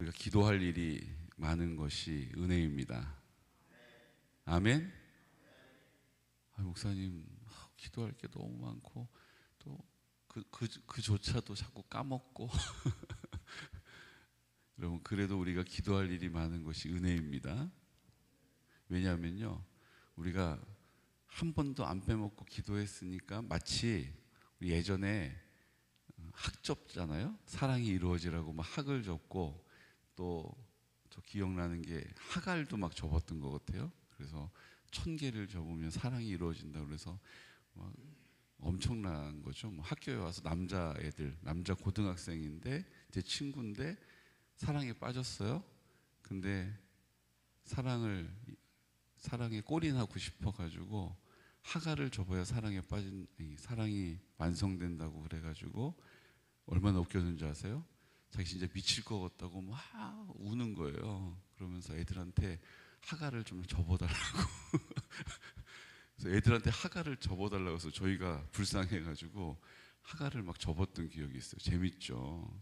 우리가 기도할 일이 많은 것이 은혜입니다. 아멘? 목사님, 기도할 게 너무 많고, 또 그조차도 자꾸 까먹고. 여러분, 그래도 우리가 기도할 일이 많은 것이 은혜입니다. 왜냐하면요, 우리가 한 번도 안 빼먹고 기도했으니까 마치 우리 예전에 학 접잖아요. 사랑이 이루어지라고 막 학을 접고, 또 저 기억나는 게 학알도 막 접었던 것 같아요. 그래서 1000개를 접으면 사랑이 이루어진다 그래서 막 엄청난 거죠. 뭐 학교에 와서 남자애들, 남자 고등학생인데 제 친구인데 사랑에 빠졌어요. 근데 사랑에 골인하고 싶어가지고 학알을 접어야 사랑이 완성된다고 그래가지고 얼마나 웃겼는지 아세요? 자기 진짜 미칠 것 같다고 막 우는 거예요. 그러면서 애들한테 학알을 좀 접어달라고. 그래서 애들한테 학알을 접어달라고 해서 저희가 불쌍해가지고 학알을 막 접었던 기억이 있어요. 재밌죠.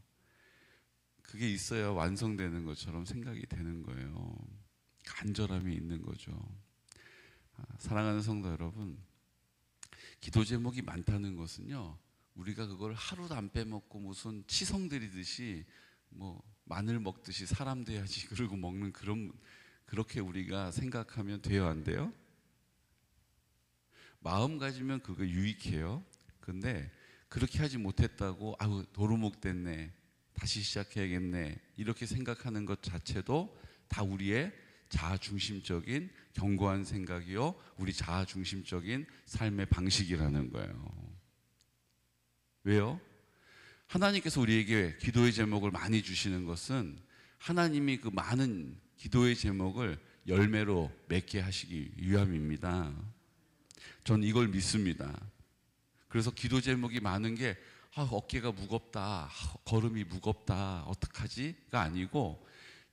그게 있어야 완성되는 것처럼 생각이 되는 거예요. 간절함이 있는 거죠. 사랑하는 성도 여러분, 기도 제목이 많다는 것은요, 우리가 그걸 하루도 안 빼먹고 무슨 치성 들이듯이 뭐 마늘 먹듯이 사람 돼야지 그러고 먹는 그렇게 우리가 생각하면 돼요, 안 돼요? 마음 가지면 그거 유익해요. 근데 그렇게 하지 못했다고 아우 도루묵 됐네, 다시 시작해야겠네, 이렇게 생각하는 것 자체도 다 우리의 자아중심적인 견고한 생각이요, 우리 자아중심적인 삶의 방식이라는 거예요. 왜요? 하나님께서 우리에게 기도의 제목을 많이 주시는 것은 하나님이 그 많은 기도의 제목을 열매로 맺게 하시기 위함입니다. 전 이걸 믿습니다. 그래서 기도 제목이 많은 게 어깨가 무겁다, 걸음이 무겁다, 어떡하지가 아니고,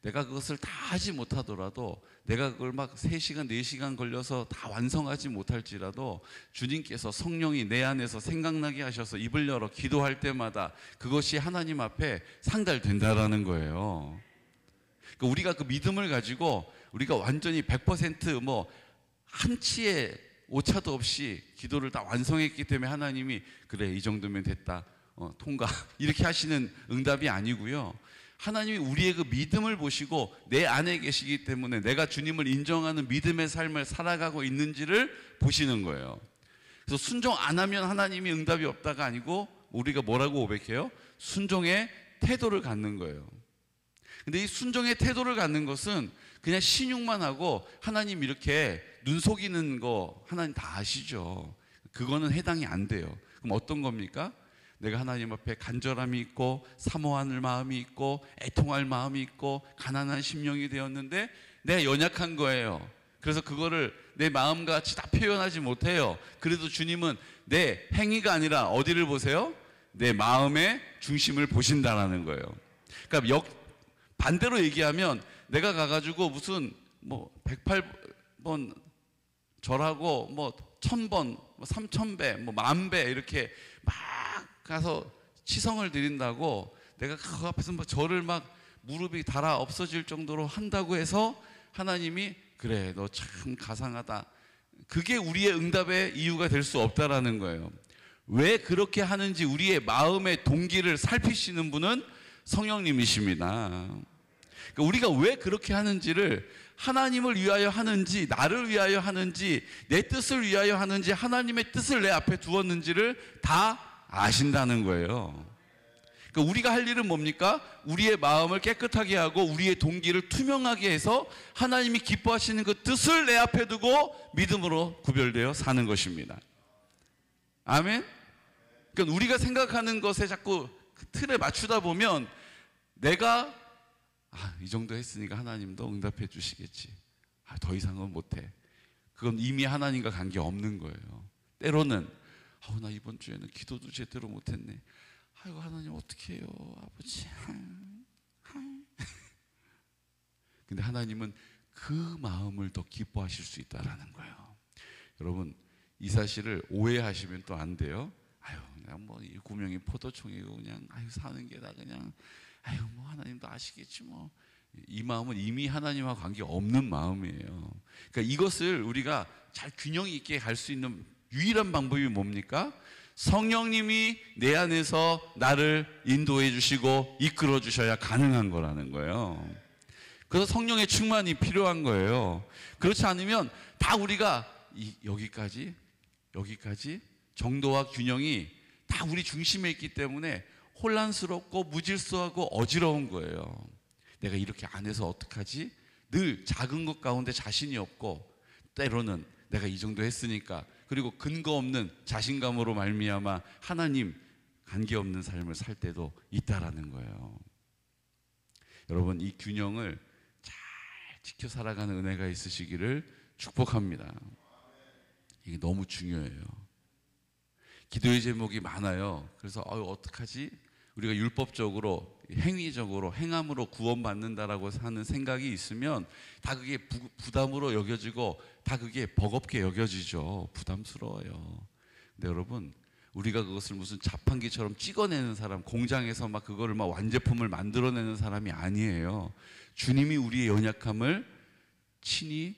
내가 그것을 다 하지 못하더라도, 내가 그걸 막 3시간, 4시간 걸려서 다 완성하지 못할지라도 주님께서 성령이 내 안에서 생각나게 하셔서 입을 열어 기도할 때마다 그것이 하나님 앞에 상달된다라는 거예요. 그러니까 우리가 그 믿음을 가지고 우리가 완전히 100% 뭐 한 치의 오차도 없이 기도를 다 완성했기 때문에 하나님이 그래 이 정도면 됐다, 통과, 이렇게 하시는 응답이 아니고요. 하나님이 우리의 그 믿음을 보시고 내 안에 계시기 때문에 내가 주님을 인정하는 믿음의 삶을 살아가고 있는지를 보시는 거예요. 그래서 순종 안 하면 하나님이 응답이 없다가 아니고 우리가 뭐라고 고백해요? 순종의 태도를 갖는 거예요. 근데 이 순종의 태도를 갖는 것은 그냥 신용만 하고 하나님 이렇게 눈 속이는 거 하나님 다 아시죠. 그거는 해당이 안 돼요. 그럼 어떤 겁니까? 내가 하나님 앞에 간절함이 있고 사모하는 마음이 있고 애통할 마음이 있고 가난한 심령이 되었는데 내가 연약한 거예요. 그래서 그거를 내 마음같이 다 표현하지 못해요. 그래도 주님은 내 행위가 아니라 어디를 보세요? 내 마음의 중심을 보신다라는 거예요. 그러니까 반대로 얘기하면 내가 가가지고 무슨 뭐 108번 절하고 뭐 1000번, 뭐 3000배, 뭐 10,000배 이렇게 막 가서 치성을 드린다고 내가 그 앞에서 막 절을 막 무릎이 닳아 없어질 정도로 한다고 해서 하나님이 그래 너 참 가상하다, 그게 우리의 응답의 이유가 될 수 없다라는 거예요. 왜 그렇게 하는지 우리의 마음의 동기를 살피시는 분은 성령님이십니다. 그러니까 우리가 왜 그렇게 하는지를, 하나님을 위하여 하는지 나를 위하여 하는지 내 뜻을 위하여 하는지 하나님의 뜻을 내 앞에 두었는지를 다 아신다는 거예요. 그러니까 우리가 할 일은 뭡니까? 우리의 마음을 깨끗하게 하고 우리의 동기를 투명하게 해서 하나님이 기뻐하시는 그 뜻을 내 앞에 두고 믿음으로 구별되어 사는 것입니다. 아멘? 그러니까 우리가 생각하는 것에 자꾸 그 틀에 맞추다 보면 내가 이 정도 했으니까 하나님도 응답해 주시겠지, 더 이상은 못해, 그건 이미 하나님과 관계 없는 거예요. 때로는 나 이번 주에는 기도도 제대로 못했네, 아이고 하나님 어떻게 해요 아버지. 근데 하나님은 그 마음을 더 기뻐하실 수 있다라는 거예요. 여러분 이 사실을 오해하시면 또 안 돼요. 그냥 뭐 이 구명이 포도청이고 그냥 사는 게 다 그냥 아유 뭐 하나님도 아시겠지 뭐. 이 마음은 이미 하나님과 관계 없는 마음이에요. 그러니까 이것을 우리가 잘 균형 있게 갈 수 있는 유일한 방법이 뭡니까? 성령님이 내 안에서 나를 인도해 주시고 이끌어 주셔야 가능한 거라는 거예요. 그래서 성령의 충만이 필요한 거예요. 그렇지 않으면 다 우리가 여기까지 정도와 균형이 다 우리 중심에 있기 때문에 혼란스럽고 무질서하고 어지러운 거예요. 내가 이렇게 안 해서 어떡하지? 늘 작은 것 가운데 자신이 없고 때로는 내가 이 정도 했으니까, 그리고 근거 없는 자신감으로 말미암아 하나님 관계없는 삶을 살 때도 있다라는 거예요. 여러분, 이 균형을 잘 지켜 살아가는 은혜가 있으시기를 축복합니다. 이게 너무 중요해요. 기도의 제목이 많아요. 그래서 어떡하지? 우리가 율법적으로, 행위적으로, 행함으로 구원받는다라고 하는 생각이 있으면 다 그게 부담으로 여겨지고 다 그게 버겁게 여겨지죠. 부담스러워요. 근데 여러분, 우리가 그것을 무슨 자판기처럼 찍어내는 사람, 공장에서 막 그거를 막 완제품을 만들어내는 사람이 아니에요. 주님이 우리의 연약함을 친히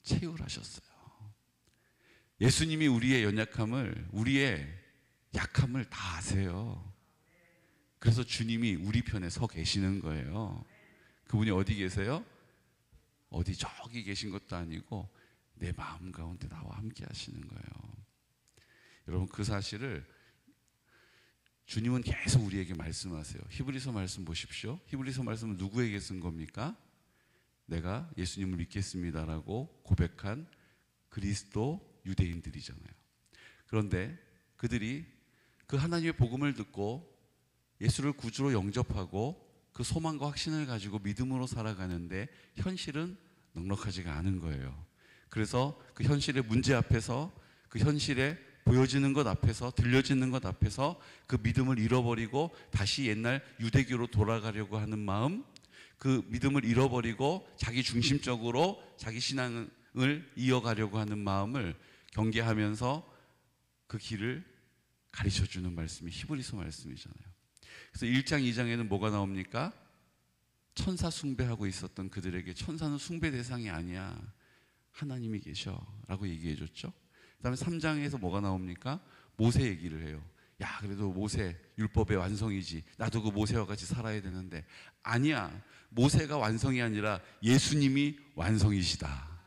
채울하셨어요. 예수님이 우리의 연약함을, 우리의 약함을 다 아세요. 그래서 주님이 우리 편에 서 계시는 거예요. 그분이 어디 계세요? 어디 저기 계신 것도 아니고 내 마음 가운데 나와 함께 하시는 거예요. 여러분, 그 사실을 주님은 계속 우리에게 말씀하세요. 히브리서 말씀 보십시오. 히브리서 말씀은 누구에게 쓴 겁니까? 내가 예수님을 믿겠습니다라고 고백한 그리스도 유대인들이잖아요. 그런데 그들이 그 하나님의 복음을 듣고 예수를 구주로 영접하고 그 소망과 확신을 가지고 믿음으로 살아가는데 현실은 넉넉하지가 않은 거예요. 그래서 그 현실의 문제 앞에서, 그 현실에 보여지는 것 앞에서, 들려지는 것 앞에서 그 믿음을 잃어버리고 다시 옛날 유대교로 돌아가려고 하는 마음, 그 믿음을 잃어버리고 자기 중심적으로 자기 신앙을 이어가려고 하는 마음을 경계하면서 그 길을 가르쳐주는 말씀이 히브리서 말씀이잖아요. 그래서 1장, 2장에는 뭐가 나옵니까? 천사 숭배하고 있었던 그들에게 천사는 숭배 대상이 아니야, 하나님이 계셔 라고 얘기해 줬죠. 그 다음에 3장에서 뭐가 나옵니까? 모세 얘기를 해요. 야, 그래도 모세 율법의 완성이지, 나도 그 모세와 같이 살아야 되는데, 아니야, 모세가 완성이 아니라 예수님이 완성이시다.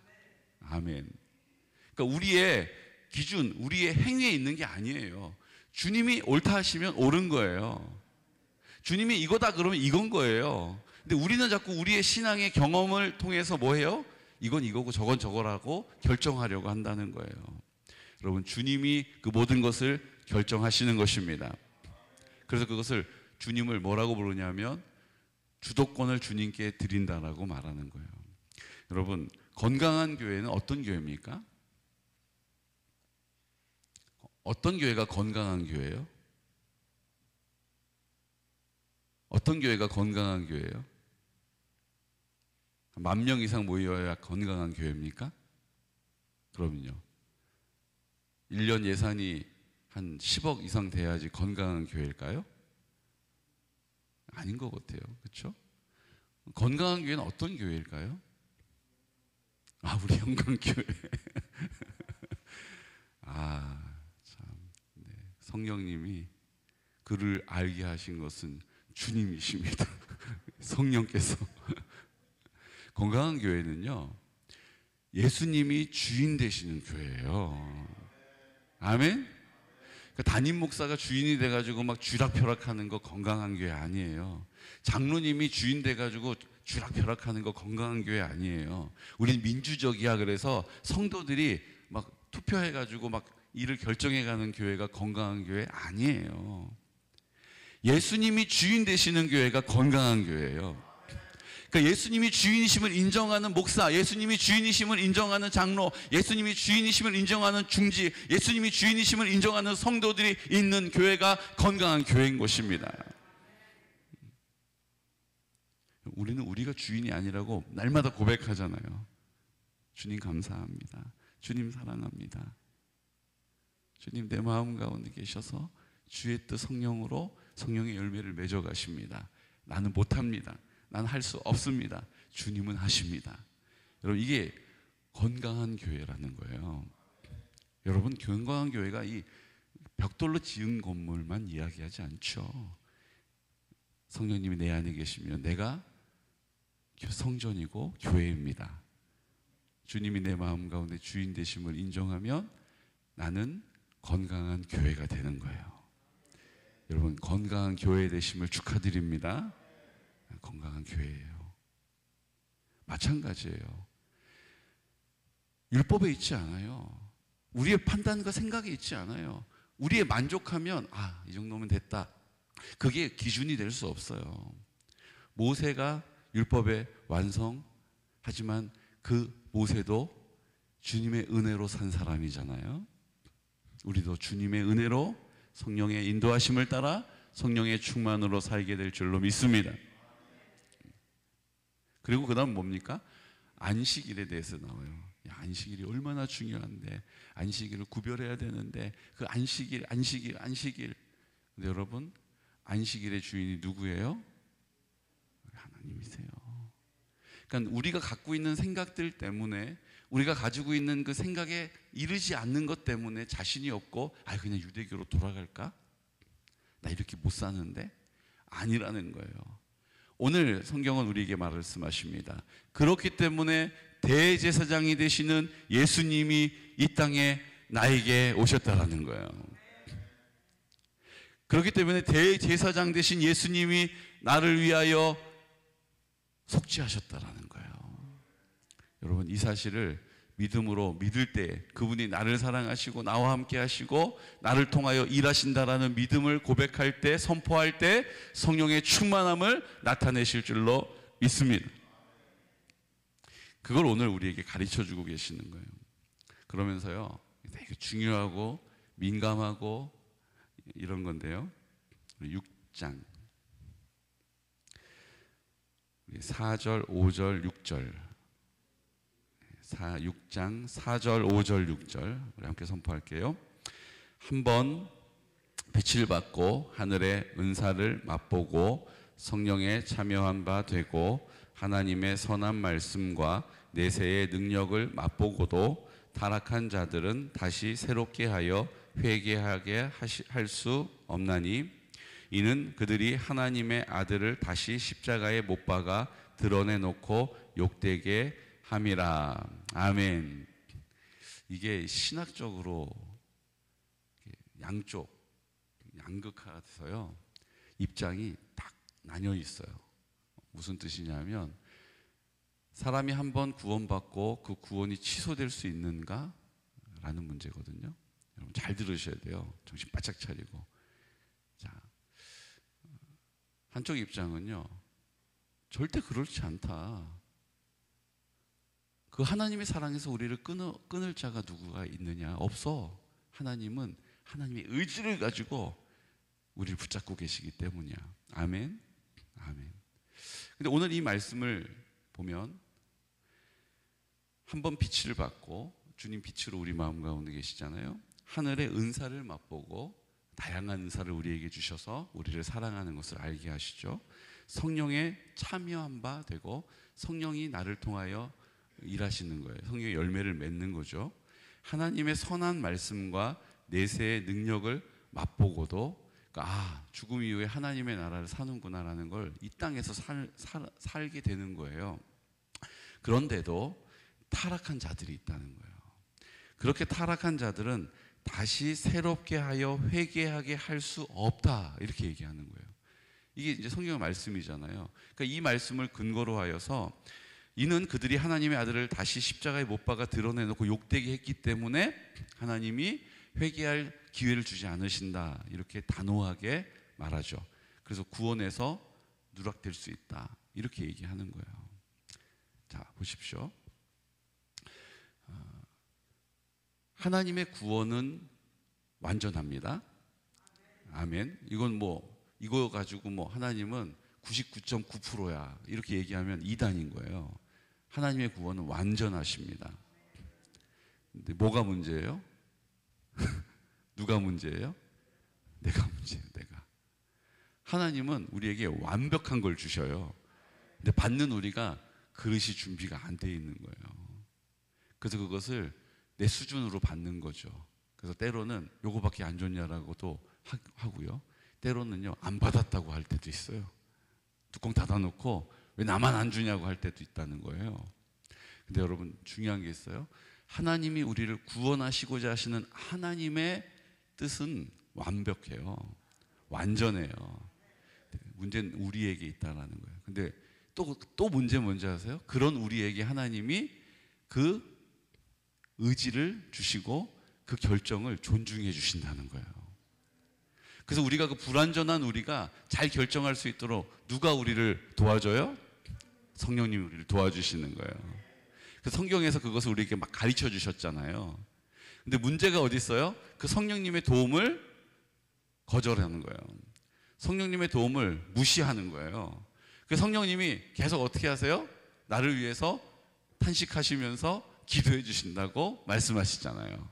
아멘. 그러니까 우리의 기준, 우리의 행위에 있는 게 아니에요. 주님이 옳다 하시면 옳은 거예요. 주님이 이거다 그러면 이건 거예요. 근데 우리는 자꾸 우리의 신앙의 경험을 통해서 뭐 해요? 이건 이거고 저건 저거라고 결정하려고 한다는 거예요. 여러분, 주님이 그 모든 것을 결정하시는 것입니다. 그래서 그것을 주님을 뭐라고 부르냐면 주도권을 주님께 드린다라고 말하는 거예요. 여러분, 건강한 교회는 어떤 교회입니까? 어떤 교회가 건강한 교회예요? 어떤 교회가 건강한 교회예요? 10,000명 이상 모여야 건강한 교회입니까? 그러면요, 1년 예산이 한 10억 이상 돼야지 건강한 교회일까요? 아닌 것 같아요. 그렇죠? 건강한 교회는 어떤 교회일까요? 우리 영광교회. 참, 네. 성령님이 그를 알게 하신 것은 주님이십니다. 성령께서. 건강한 교회는요, 예수님이 주인 되시는 교회예요. 아멘? 그러니까 담임 목사가 주인이 돼가지고 막 쥐락펴락하는 거 건강한 교회 아니에요. 장로님이 주인 돼가지고 쥐락펴락하는 거 건강한 교회 아니에요. 우린 민주적이야. 그래서 성도들이 막 투표해가지고 막 일을 결정해가는 교회가 건강한 교회 아니에요. 예수님이 주인 되시는 교회가 건강한 교회예요. 그러니까 예수님이 주인이심을 인정하는 목사, 예수님이 주인이심을 인정하는 장로, 예수님이 주인이심을 인정하는 중지, 예수님이 주인이심을 인정하는 성도들이 있는 교회가 건강한 교회인 것입니다. 우리는 우리가 주인이 아니라고 날마다 고백하잖아요. 주님 감사합니다. 주님 사랑합니다. 주님 내 마음 가운데 계셔서 주의 뜻 성령으로 성령의 열매를 맺어 가십니다. 나는 못합니다. 난 할 수 없습니다. 주님은 하십니다. 여러분, 이게 건강한 교회라는 거예요. 여러분, 건강한 교회가 이 벽돌로 지은 건물만 이야기하지 않죠. 성령님이 내 안에 계시면 내가 성전이고 교회입니다. 주님이 내 마음 가운데 주인 되심을 인정하면 나는 건강한 교회가 되는 거예요. 여러분, 건강한 교회 되심을 축하드립니다. 건강한 교회예요. 마찬가지예요. 율법에 있지 않아요. 우리의 판단과 생각에 있지 않아요. 우리의 만족하면 이 정도면 됐다. 그게 기준이 될 수 없어요. 모세가 율법의 완성하지만 그 모세도 주님의 은혜로 산 사람이잖아요. 우리도 주님의 은혜로 성령의 인도하심을 따라 성령의 충만으로 살게 될 줄로 믿습니다. 그리고 그 다음 뭡니까? 안식일에 대해서 나와요. 안식일이 얼마나 중요한데, 안식일을 구별해야 되는데, 그 안식일. 근데 여러분, 안식일의 주인이 누구예요? 하나님이세요. 그러니까 우리가 갖고 있는 생각들 때문에, 우리가 가지고 있는 그 생각에 이르지 않는 것 때문에 자신이 없고, 그냥 유대교로 돌아갈까? 나 이렇게 못 사는데? 아니라는 거예요. 오늘 성경은 우리에게 말씀하십니다. 그렇기 때문에 대제사장이 되시는 예수님이 이 땅에 나에게 오셨다라는 거예요. 그렇기 때문에 대제사장 되신 예수님이 나를 위하여 속죄하셨다라는 거예요. 여러분, 이 사실을 믿음으로 믿을 때, 그분이 나를 사랑하시고 나와 함께 하시고 나를 통하여 일하신다라는 믿음을 고백할 때, 선포할 때 성령의 충만함을 나타내실 줄로 믿습니다. 그걸 오늘 우리에게 가르쳐주고 계시는 거예요. 그러면서요, 되게 중요하고 민감하고 이런 건데요, 6장 4절, 5절, 6절 6장 4절, 5절, 6절 우리 함께 선포할게요. 한번 빛을 받고 하늘의 은사를 맛보고 성령에 참여한 바 되고 하나님의 선한 말씀과 내세의 능력을 맛보고도 타락한 자들은 다시 새롭게 하여 회개하게 할 수 없나니 이는 그들이 하나님의 아들을 다시 십자가에 못 박아 드러내놓고 욕되게 함이라. 아멘. 이게 신학적으로 양극화돼서요, 입장이 딱 나뉘어 있어요. 무슨 뜻이냐면, 사람이 한번 구원받고 그 구원이 취소될 수 있는가? 라는 문제거든요. 여러분 잘 들으셔야 돼요. 정신 바짝 차리고. 자, 한쪽 입장은요, 절대 그렇지 않다. 그 하나님의 사랑에서 우리를 끊을 자가 누구가 있느냐? 없어. 하나님은 하나님의 의지를 가지고 우리를 붙잡고 계시기 때문이야. 아멘. 아멘. 근데 오늘 이 말씀을 보면, 한번 빛을 받고 주님 빛으로 우리 마음 가운데 계시잖아요. 하늘의 은사를 맛보고 다양한 은사를 우리에게 주셔서 우리를 사랑하는 것을 알게 하시죠. 성령에 참여한 바 되고 성령이 나를 통하여 일하시는 거예요. 성령의 열매를 맺는 거죠. 하나님의 선한 말씀과 내세의 능력을 맛보고도, 죽음 이후에 하나님의 나라를 사는구나라는 걸 이 땅에서 살게 되는 거예요. 그런데도 타락한 자들이 있다는 거예요. 그렇게 타락한 자들은 다시 새롭게 하여 회개하게 할 수 없다, 이렇게 얘기하는 거예요. 이게 이제 성경의 말씀이잖아요. 그러니까 이 말씀을 근거로 하여서 이는 그들이 하나님의 아들을 다시 십자가에 못 박아 드러내놓고 욕되게 했기 때문에 하나님이 회개할 기회를 주지 않으신다, 이렇게 단호하게 말하죠. 그래서 구원에서 누락될 수 있다, 이렇게 얘기하는 거예요. 자, 보십시오. 하나님의 구원은 완전합니다. 아멘. 이건 이거 가지고 하나님은 99.9%야 이렇게 얘기하면 이단인 거예요. 하나님의 구원은 완전하십니다. 근데 뭐가 문제예요? 누가 문제예요? 내가 문제예요. 내가. 하나님은 우리에게 완벽한 걸 주셔요. 근데 받는 우리가 그릇이 준비가 안 돼 있는 거예요. 그래서 그것을 내 수준으로 받는 거죠. 그래서 때로는 요거밖에 안 줬냐라고도 하고요. 때로는요, 안 받았다고 할 때도 있어요. 뚜껑 닫아놓고 왜 나만 안 주냐고 할 때도 있다는 거예요. 근데 여러분, 중요한 게 있어요. 하나님이 우리를 구원하시고자 하시는 하나님의 뜻은 완벽해요. 완전해요. 문제는 우리에게 있다는 거예요. 근데 또 문제 뭔지 아세요? 그런 우리에게 하나님이 그 의지를 주시고 그 결정을 존중해 주신다는 거예요. 그래서 우리가 그 불완전한 우리가 잘 결정할 수 있도록 누가 우리를 도와줘요? 성령님이 우리를 도와주시는 거예요. 그 성경에서 그것을 우리에게 막 가르쳐 주셨잖아요. 근데 문제가 어디 있어요? 그 성령님의 도움을 거절하는 거예요. 성령님의 도움을 무시하는 거예요. 그 성령님이 계속 어떻게 하세요? 나를 위해서 탄식하시면서 기도해 주신다고 말씀하시잖아요.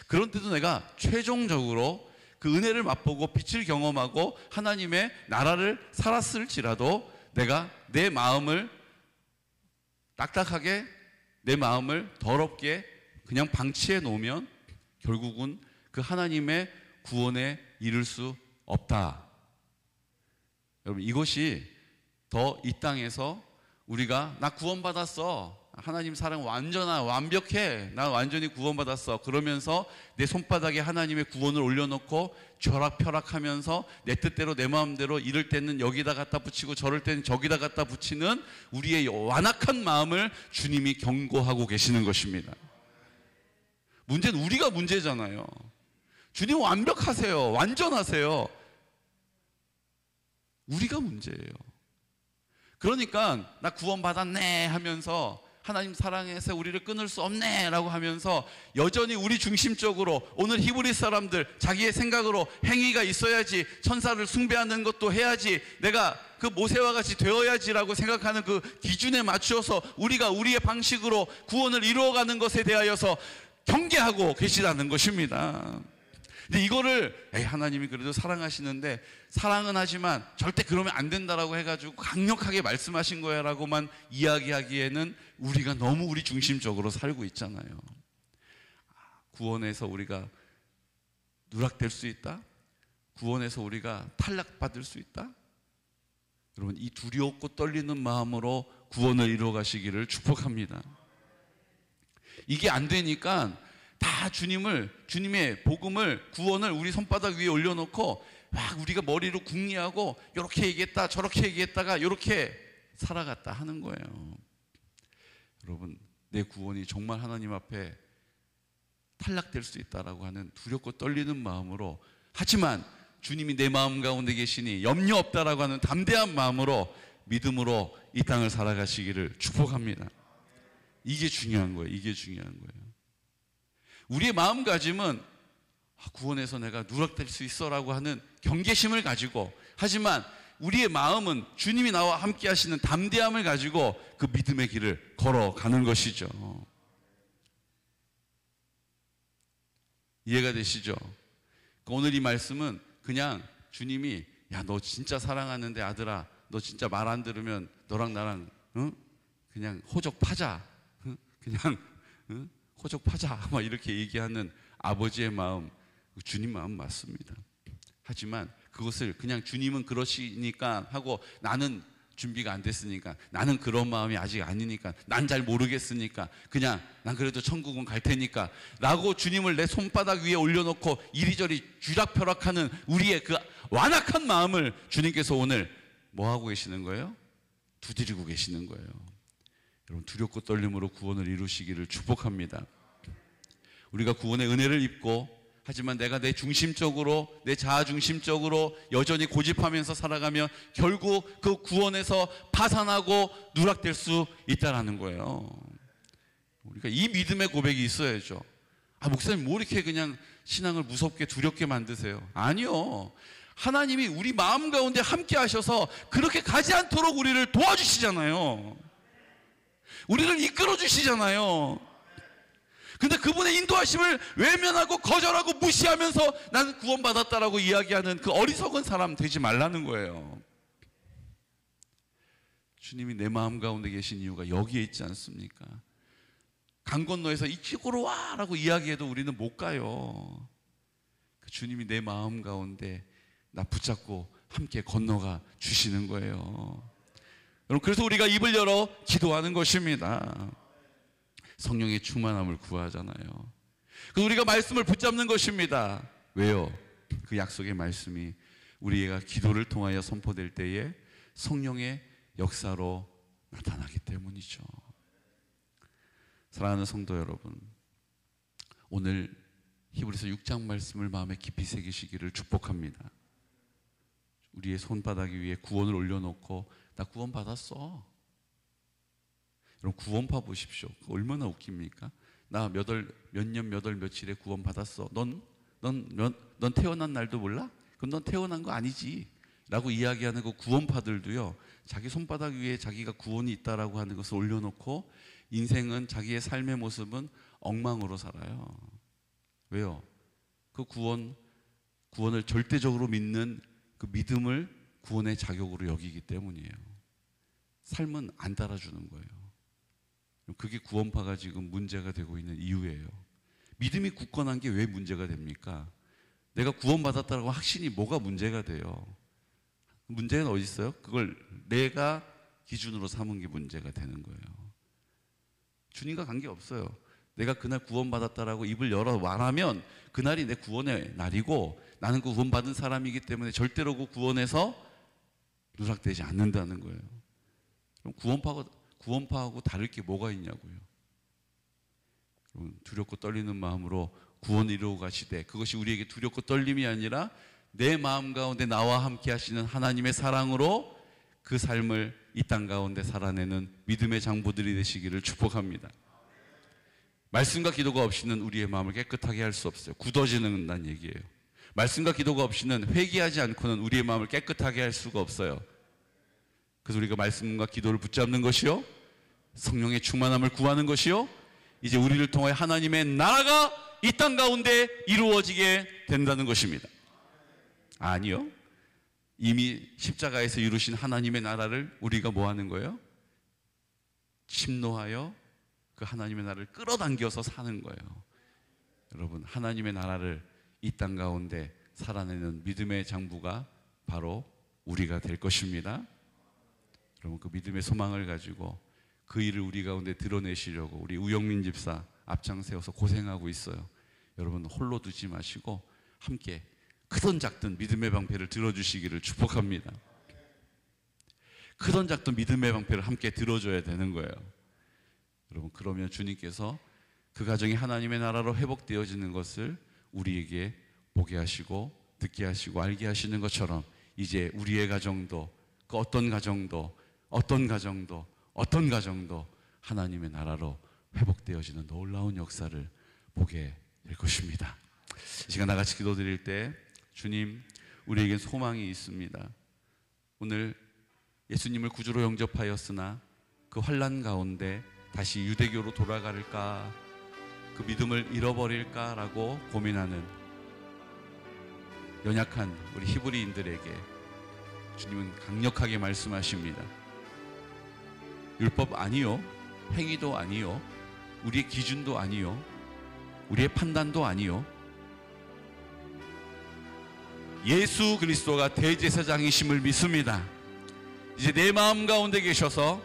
그런데도 내가 최종적으로 그 은혜를 맛보고 빛을 경험하고 하나님의 나라를 살았을지라도 내가 내 마음을 딱딱하게, 내 마음을 더럽게 그냥 방치해 놓으면 결국은 그 하나님의 구원에 이를 수 없다. 여러분, 이것이 더 이 땅에서 우리가 나 구원받았어, 하나님 사랑 완벽해, 나 완전히 구원받았어 그러면서 내 손바닥에 하나님의 구원을 올려놓고 벼락펴락하면서 내 뜻대로 내 마음대로 이럴 때는 여기다 갖다 붙이고 저럴 때는 저기다 갖다 붙이는 우리의 완악한 마음을 주님이 경고하고 계시는 것입니다. 문제는 우리가 문제잖아요. 주님 완벽하세요, 완전하세요. 우리가 문제예요. 그러니까 나 구원받았네 하면서 하나님 사랑해서 우리를 끊을 수 없네 라고 하면서 여전히 우리 중심적으로 오늘 히브리 사람들 자기의 생각으로 행위가 있어야지, 천사를 숭배하는 것도 해야지, 내가 그 모세와 같이 되어야지 라고 생각하는 그 기준에 맞추어서 우리가 우리의 방식으로 구원을 이루어가는 것에 대하여서 경계하고 계시다는 것입니다. 근데 이거를 하나님이 그래도 사랑하시는데 사랑은 하지만 절대 그러면 안 된다라고 해가지고 강력하게 말씀하신 거야 라고만 이야기하기에는 우리가 너무 우리 중심적으로 살고 있잖아요. 구원에서 우리가 누락될 수 있다? 구원에서 우리가 탈락받을 수 있다? 여러분, 이 두렵고 떨리는 마음으로 구원을 이루어 가시기를 축복합니다. 이게 안 되니까 다 주님의 복음을, 구원을 우리 손바닥 위에 올려놓고 막 우리가 머리로 궁리하고 이렇게 얘기했다 저렇게 얘기했다가 이렇게 살아갔다 하는 거예요. 여러분, 내 구원이 정말 하나님 앞에 탈락될 수 있다라고 하는 두렵고 떨리는 마음으로, 하지만 주님이 내 마음 가운데 계시니 염려 없다라고 하는 담대한 마음으로 믿음으로 이 땅을 살아가시기를 축복합니다. 이게 중요한 거예요. 이게 중요한 거예요. 우리의 마음가짐은 구원에서 내가 누락될 수 있어라고 하는 경계심을 가지고, 하지만 우리의 마음은 주님이 나와 함께 하시는 담대함을 가지고 그 믿음의 길을 걸어가는 것이죠. 이해가 되시죠? 오늘 이 말씀은 그냥 주님이 야, 너 진짜 사랑하는데 아들아, 너 진짜 말 안 들으면 너랑 나랑 그냥 호적파자, 그냥 호적파자 막 이렇게 얘기하는 아버지의 마음, 주님 마음 맞습니다. 하지만 그것을 그냥 주님은 그러시니까 하고 나는 준비가 안 됐으니까, 나는 그런 마음이 아직 아니니까, 난 잘 모르겠으니까, 그냥 난 그래도 천국은 갈 테니까 라고 주님을 내 손바닥 위에 올려놓고 이리저리 쥐락펴락하는 우리의 그 완악한 마음을 주님께서 오늘 뭐 하고 계시는 거예요? 두드리고 계시는 거예요. 여러분, 두렵고 떨림으로 구원을 이루시기를 축복합니다. 우리가 구원의 은혜를 입고, 하지만 내가 내 중심적으로, 내 자아 중심적으로 여전히 고집하면서 살아가면 결국 그 구원에서 파산하고 누락될 수 있다는 거예요. 우리가 이 믿음의 고백이 있어야죠. 목사님 뭐 이렇게 그냥 신앙을 무섭게 두렵게 만드세요? 아니요. 하나님이 우리 마음 가운데 함께 하셔서 그렇게 가지 않도록 우리를 도와주시잖아요. 우리를 이끌어 주시잖아요. 근데 그분의 인도하심을 외면하고 거절하고 무시하면서 나는 구원받았다라고 이야기하는 그 어리석은 사람 되지 말라는 거예요. 주님이 내 마음 가운데 계신 이유가 여기에 있지 않습니까? 강 건너에서 이쪽으로 와라고 이야기해도 우리는 못 가요. 주님이 내 마음 가운데 나 붙잡고 함께 건너가 주시는 거예요. 여러분, 그래서 우리가 입을 열어 기도하는 것입니다. 성령의 충만함을 구하잖아요. 그래서 우리가 말씀을 붙잡는 것입니다. 왜요? 그 약속의 말씀이 우리가 기도를 통하여 선포될 때에 성령의 역사로 나타나기 때문이죠. 사랑하는 성도 여러분, 오늘 히브리서 6장 말씀을 마음에 깊이 새기시기를 축복합니다. 우리의 손바닥 위에 구원을 올려놓고 나 구원 받았어. 여러분, 구원파 보십시오. 얼마나 웃깁니까? 나 몇 년 몇 월 며칠에 구원 받았어. 넌 태어난 날도 몰라? 그럼 넌 태어난 거 아니지 라고 이야기하는 그 구원파들도요, 자기 손바닥 위에 자기가 구원이 있다라고 하는 것을 올려놓고 인생은, 자기의 삶의 모습은 엉망으로 살아요. 왜요? 그 구원을 절대적으로 믿는 그 믿음을 구원의 자격으로 여기기 때문이에요. 삶은 안 따라주는 거예요. 그게 구원파가 지금 문제가 되고 있는 이유예요. 믿음이 굳건한 게 왜 문제가 됩니까? 내가 구원받았다고 확신이 뭐가 문제가 돼요? 문제는 어디 있어요? 그걸 내가 기준으로 삼은 게 문제가 되는 거예요. 주님과 관계없어요. 내가 그날 구원받았다라고 입을 열어 말하면 그날이 내 구원의 날이고, 나는 그 구원받은 사람이기 때문에 절대로 그 구원에서 누락되지 않는다는 거예요. 그럼 구원파하고 다를 게 뭐가 있냐고요. 두렵고 떨리는 마음으로 구원을 이루어 가시되, 그것이 우리에게 두렵고 떨림이 아니라 내 마음 가운데 나와 함께 하시는 하나님의 사랑으로 그 삶을 이 땅 가운데 살아내는 믿음의 장부들이 되시기를 축복합니다. 말씀과 기도가 없이는 우리의 마음을 깨끗하게 할 수 없어요. 굳어지는 얘기예요. 말씀과 기도가 없이는, 회개하지 않고는 우리의 마음을 깨끗하게 할 수가 없어요. 그래서 우리가 말씀과 기도를 붙잡는 것이요, 성령의 충만함을 구하는 것이요, 이제 우리를 통해 하나님의 나라가 이 땅 가운데 이루어지게 된다는 것입니다. 아니요, 이미 십자가에서 이루신 하나님의 나라를 우리가 뭐 하는 거예요? 침노하여 그 하나님의 나라를 끌어당겨서 사는 거예요. 여러분, 하나님의 나라를 이 땅 가운데 살아내는 믿음의 장부가 바로 우리가 될 것입니다. 여러분, 그 믿음의 소망을 가지고 그 일을 우리 가운데 드러내시려고 우리 우영민 집사 앞장세워서 고생하고 있어요. 여러분, 홀로 두지 마시고 함께 크든 작든 믿음의 방패를 들어주시기를 축복합니다. 크든 작든 믿음의 방패를 함께 들어줘야 되는 거예요. 여러분, 그러면 주님께서 그 가정이 하나님의 나라로 회복되어지는 것을 우리에게 보게 하시고 듣게 하시고 알게 하시는 것처럼, 이제 우리의 가정도, 그 어떤 가정도 하나님의 나라로 회복되어지는 놀라운 역사를 보게 될 것입니다. 이 시간 나같이 기도드릴 때, 주님, 우리에겐 소망이 있습니다. 오늘 예수님을 구주로 영접하였으나 그 환난 가운데 다시 유대교로 돌아갈까, 그 믿음을 잃어버릴까라고 고민하는 연약한 우리 히브리인들에게 주님은 강력하게 말씀하십니다. 율법 아니요, 행위도 아니요, 우리의 기준도 아니요, 우리의 판단도 아니요, 예수 그리스도가 대제사장이심을 믿습니다. 이제 내 마음 가운데 계셔서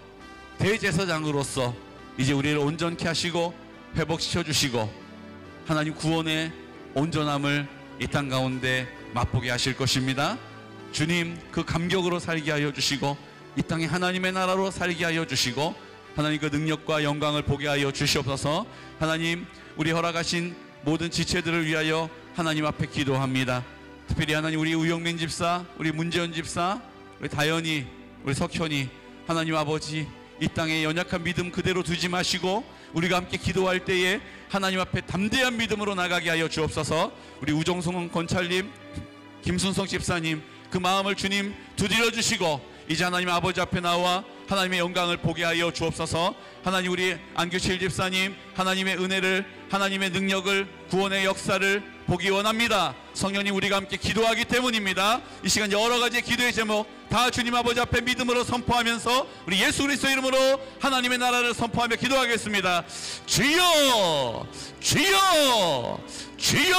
대제사장으로서 이제 우리를 온전케 하시고 회복시켜 주시고 하나님 구원의 온전함을 이 땅 가운데 맛보게 하실 것입니다. 주님, 그 감격으로 살게 하여 주시고 이 땅에 하나님의 나라로 살게 하여 주시고 하나님 그 능력과 영광을 보게 하여 주시옵소서. 하나님, 우리 허락하신 모든 지체들을 위하여 하나님 앞에 기도합니다. 특별히 하나님, 우리 우영민 집사, 우리 문재현 집사, 우리 다현이, 우리 석현이, 하나님 아버지, 이 땅에 연약한 믿음 그대로 두지 마시고 우리가 함께 기도할 때에 하나님 앞에 담대한 믿음으로 나가게 하여 주옵소서. 우리 우정성 권찰님, 김순성 집사님, 그 마음을 주님 두드려 주시고 이제 하나님 아버지 앞에 나와 하나님의 영광을 보게 하여 주옵소서. 하나님, 우리 안규실 집사님 하나님의 은혜를, 하나님의 능력을, 구원의 역사를 보기 원합니다. 성령님, 우리가 함께 기도하기 때문입니다. 이 시간 여러 가지 기도의 제목 다 주님 아버지 앞에 믿음으로 선포하면서 우리 예수 그리스도 이름으로 하나님의 나라를 선포하며 기도하겠습니다. 주여, 주여, 주여.